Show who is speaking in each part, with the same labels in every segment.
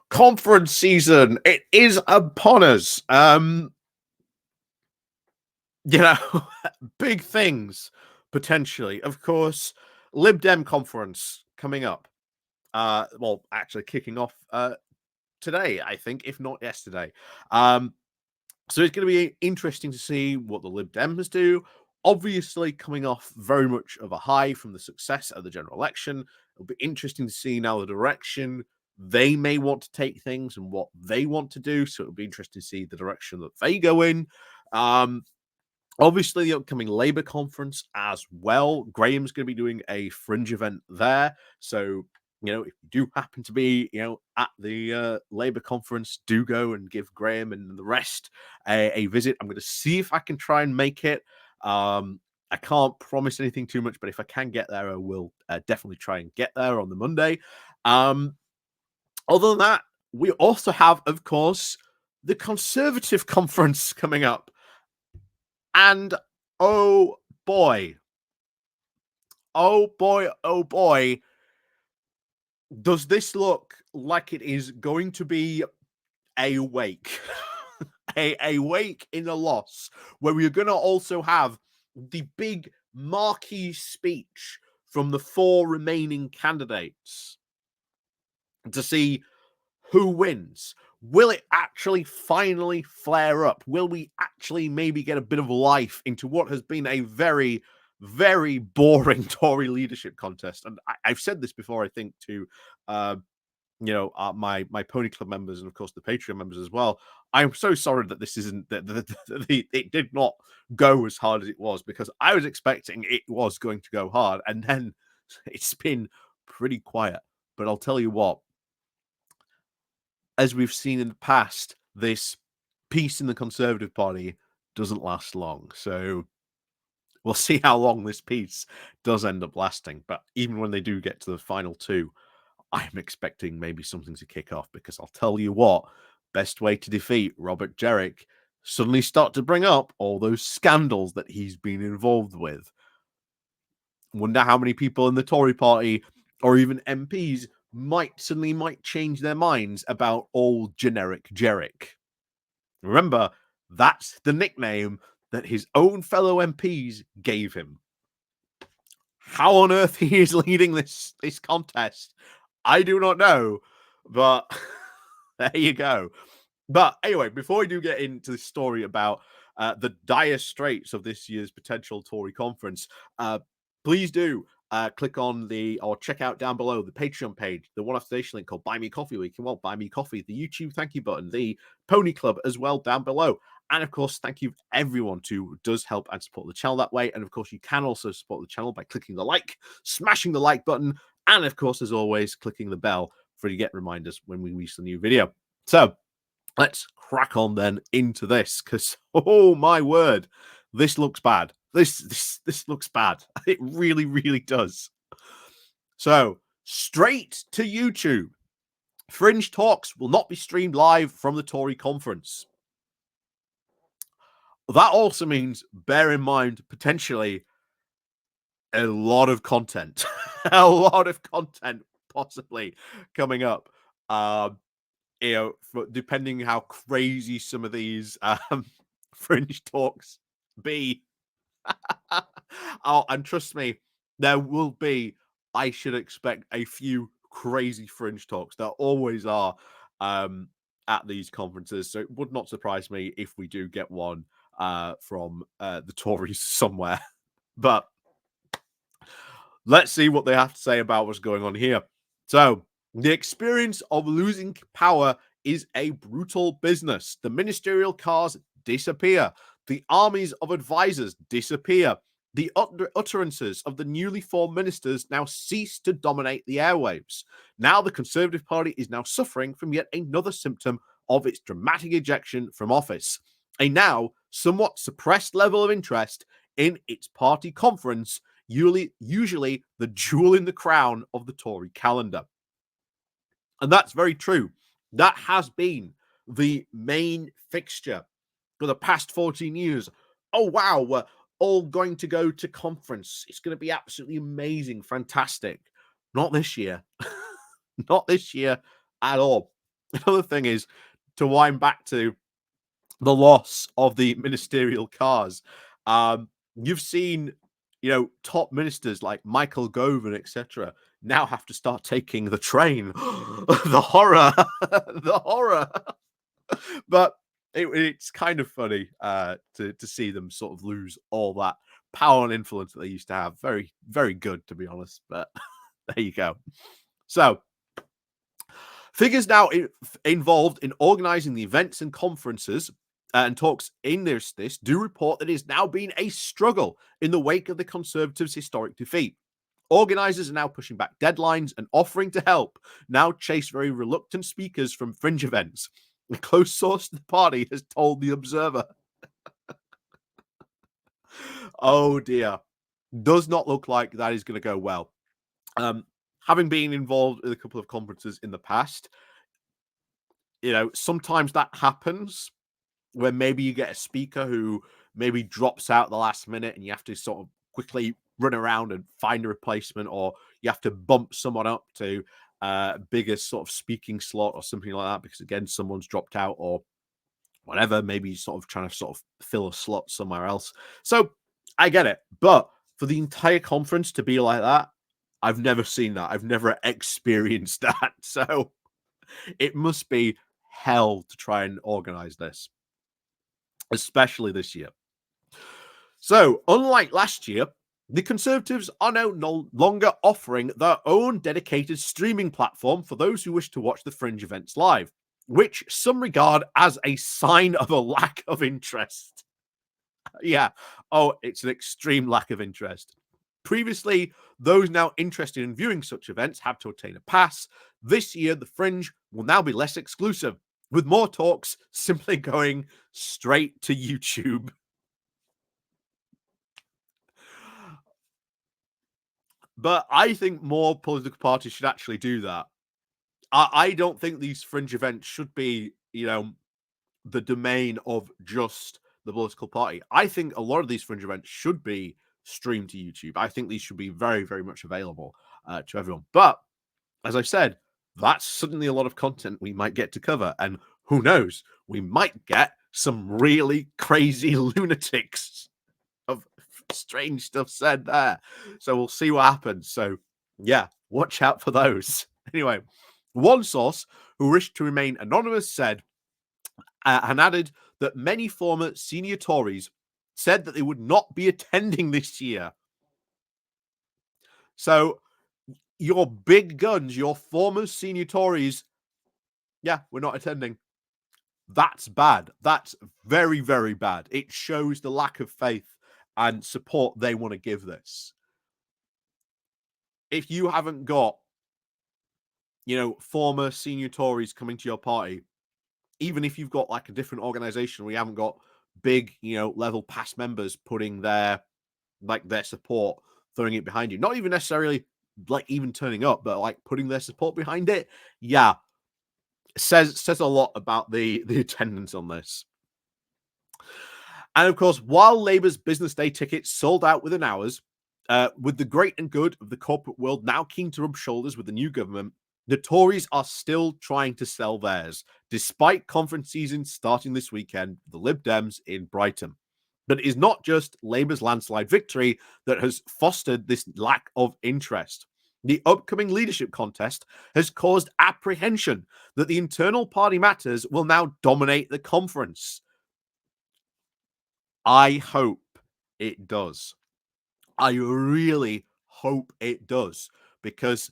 Speaker 1: Conference season, it is upon us. You know, big things potentially. Of course, Lib Dem conference coming up. Well, actually kicking off today, I think, if not yesterday. So it's going to be interesting to see what the Lib Dems do. Obviously, coming off very much of a high from the success of the general election, it'll be interesting to see now the direction they may want to take things and what they want to do. So it'll be interesting to see the direction that they go in. Um, Obviously, the upcoming Labour conference as well. Graham's going to be doing a fringe event there. So, if you do happen to be, at the Labour conference, do go and give Graham and the rest a visit. I'm going to see if I can try and make it. I can't promise anything too much, but if I can get there, I will definitely try and get there on the Monday. Other than that, we also have, of course, the Conservative conference coming up. And oh boy, oh boy, does this look like it is going to be a wake, a wake in a loss, where we're going to also have the big marquee speech from the 4 remaining candidates to see who wins. Will it actually finally flare up? Will we actually maybe get a bit of life into what has been a very, very boring Tory leadership contest? And I've said this before, I think, to my Pony Club members and of course the Patreon members as well. I'm so sorry that this isn't that it did not go as hard as it was, because I was expecting it was going to go hard, and then it's been pretty quiet. But I'll tell you what, as we've seen in the past, this peace in the Conservative Party doesn't last long. So we'll see how long this peace does end up lasting. But even when they do get to the final 2, I'm expecting maybe something to kick off, because I'll tell you what, best way to defeat Robert Jerrick, suddenly start to bring up all those scandals that he's been involved with. Wonder how many people in the Tory party or even MPs might change their minds about old generic Jerrick. Remember, that's the nickname that his own fellow MPs gave him. How on earth he is leading this contest, I do not know, but there you go. But anyway, before we do get into the story about the dire straits of this year's potential Tory conference, please do click on or check out down below the Patreon page, the one-off donation link called Buy Me Coffee, where you can, buy me coffee, the YouTube thank you button, the Pony Club as well down below. And of course, thank you everyone who does help and support the channel that way. And of course, you can also support the channel by clicking the like, smashing the like button, and of course, as always, clicking the bell for you to get reminders when we release a new video. So let's crack on then into this, because oh my word, this looks bad. This looks bad. It really, really does. So straight to YouTube. Fringe Talks will not be streamed live from the Tory conference. That also means, bear in mind, potentially a lot of content, a lot of content possibly coming up. Depending how crazy some of these Fringe Talks be. Oh, and trust me, there will be, I should expect a few crazy Fringe Talks. There always are at these conferences. So it would not surprise me if we do get one from the Tories somewhere. But let's see what they have to say about what's going on here. So, the experience of losing power is a brutal business. The ministerial cars disappear. The armies of advisors disappear. The utterances of the newly formed ministers now cease to dominate the airwaves. Now the Conservative Party is now suffering from yet another symptom of its dramatic ejection from office. A now somewhat suppressed level of interest in its party conference, usually the jewel in the crown of the Tory calendar. And that's very true. That has been the main fixture for the past 14 years. Oh, wow, we're all going to go to conference. It's going to be absolutely amazing, fantastic. Not this year. Not this year at all. Another thing is to wind back to the loss of the ministerial cars. You've seen, top ministers like Michael Gove and etc. now have to start taking the train. The horror, the horror. But it's kind of funny to see them sort of lose all that power and influence that they used to have. Very, very good, to be honest. But there you go. So, figures now involved in organizing the events and conferences and talks in this do report that it has now been a struggle in the wake of the Conservatives' historic defeat. Organizers are now pushing back deadlines and offering to help now chase very reluctant speakers from Fringe events. A close source to the party has told The Observer. Oh dear. Does not look like that is going to go well. Having been involved in a couple of conferences in the past, sometimes that happens where maybe you get a speaker who maybe drops out the last minute and you have to sort of quickly run around and find a replacement, or you have to bump someone up to a bigger sort of speaking slot or something like that because, again, someone's dropped out or whatever. Maybe you're sort of trying to sort of fill a slot somewhere else. So I get it. But for the entire conference to be like that, I've never seen that. I've never experienced that. So it must be hell to try and organize this, especially this year. So, unlike last year, the Conservatives are now no longer offering their own dedicated streaming platform for those who wish to watch the Fringe events live, which some regard as a sign of a lack of interest. Yeah. Oh, it's an extreme lack of interest. Previously, those now interested in viewing such events had to obtain a pass. This year, the Fringe will now be less exclusive, with more talks simply going straight to YouTube. But I think more political parties should actually do that. I don't think these Fringe events should be, the domain of just the political party. I think a lot of these Fringe events should be streamed to YouTube. I think these should be very, very much available to everyone. But as I said, that's suddenly a lot of content we might get to cover. And who knows, we might get some really crazy lunatics of strange stuff said there. So we'll see what happens. So yeah, watch out for those. Anyway, one source who wished to remain anonymous said and added that many former senior Tories said that they would not be attending this year. So your big guns, your former senior Tories, yeah, we're not attending. That's bad. That's very, very bad. It shows the lack of faith and support they want to give this. If you haven't got, former senior Tories coming to your party, even if you've got like a different organization where you haven't got big, level past members putting their support, throwing it behind you, not even necessarily like even turning up, but like putting their support behind it, yeah, says a lot about the attendance on this. And of course, while Labour's Business Day tickets sold out within hours, with the great and good of the corporate world now keen to rub shoulders with the new government, the Tories are still trying to sell theirs, despite conference season starting this weekend, the Lib Dems in Brighton. But it is not just Labour's landslide victory that has fostered this lack of interest. The upcoming leadership contest has caused apprehension that the internal party matters will now dominate the conference. I hope it does. I really hope it does, because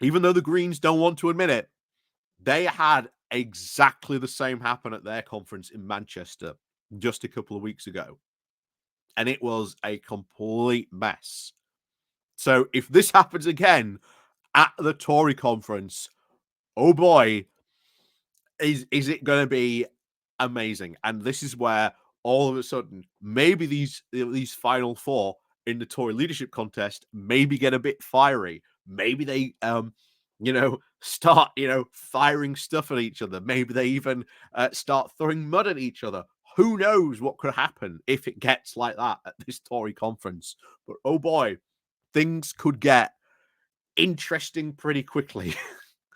Speaker 1: even though the Greens don't want to admit it, they had exactly the same happen at their conference in Manchester just a couple of weeks ago. And it was a complete mess. So if this happens again at the Tory conference, oh boy, is it going to be amazing. And this is where all of a sudden maybe these final four in the Tory leadership contest maybe get a bit fiery. Maybe they start firing stuff at each other. Maybe they even start throwing mud at each other. Who knows what could happen if it gets like that at this Tory conference. But oh boy, things could get interesting pretty quickly.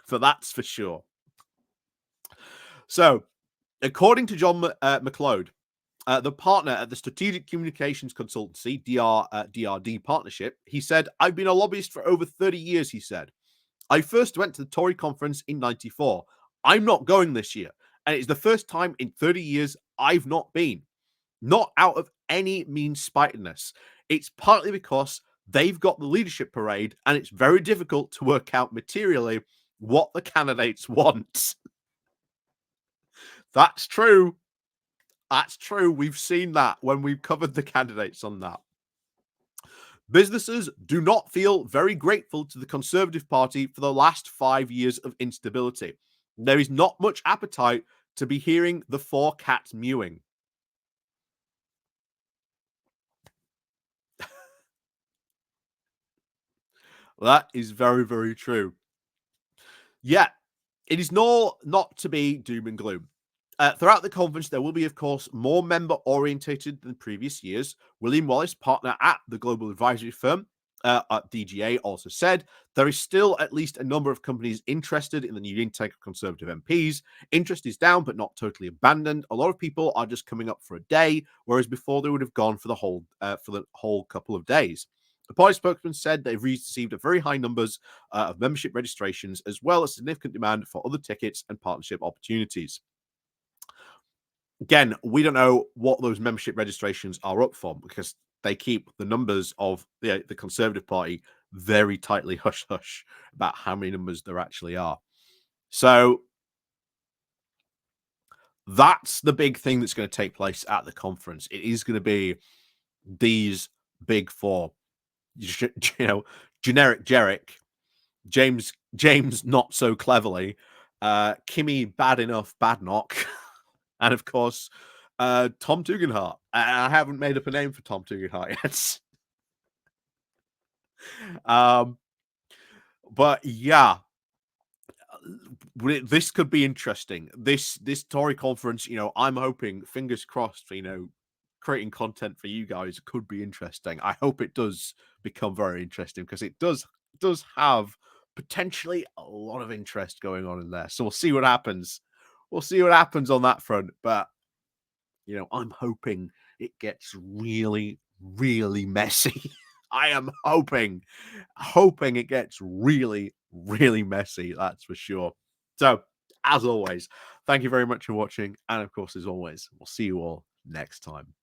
Speaker 1: For that's for sure. So, according to John McLeod, the partner at the Strategic Communications Consultancy, DRD Partnership, he said, I've been a lobbyist for over 30 years, he said. I first went to the Tory conference in 94. I'm not going this year. And it's the first time in 30 years I've not been. Not out of any mean spitedness. It's partly because they've got the leadership parade and it's very difficult to work out materially what the candidates want. That's true. That's true. We've seen that when we've covered the candidates on that. Businesses do not feel very grateful to the Conservative Party for the last 5 years of instability. There is not much appetite to be hearing the four cats mewing. That is very, very true. Yeah, it is not to be doom and gloom. Throughout the conference, there will be, of course, more member orientated than previous years. William Wallace, partner at the global advisory firm at DGA, also said there is still at least a number of companies interested in the new intake of Conservative MPs. Interest is down, but not totally abandoned. A lot of people are just coming up for a day, whereas before they would have gone for the whole couple of days. The party spokesman said they've received a very high numbers of membership registrations, as well as significant demand for other tickets and partnership opportunities. Again, we don't know what those membership registrations are up for because they keep the numbers of the Conservative Party very tightly hush hush about how many numbers there actually are. So that's the big thing that's going to take place at the conference. It is going to be these big four, you know, generic Jerick, James not so cleverly, Kimmy bad enough Badnock, and of course Tom Tugendhat. I haven't made up a name for Tom Tugendhat yet. um, but yeah, this could be interesting. This Tory conference, I'm hoping, fingers crossed, for creating content for you guys could be interesting. I hope it does become very interesting because it does have potentially a lot of interest going on in there. So we'll see what happens. We'll see what happens on that front. But I'm hoping it gets really, really messy. I am hoping it gets really, really messy. That's for sure. So, as always, thank you very much for watching. And of course, as always, we'll see you all next time.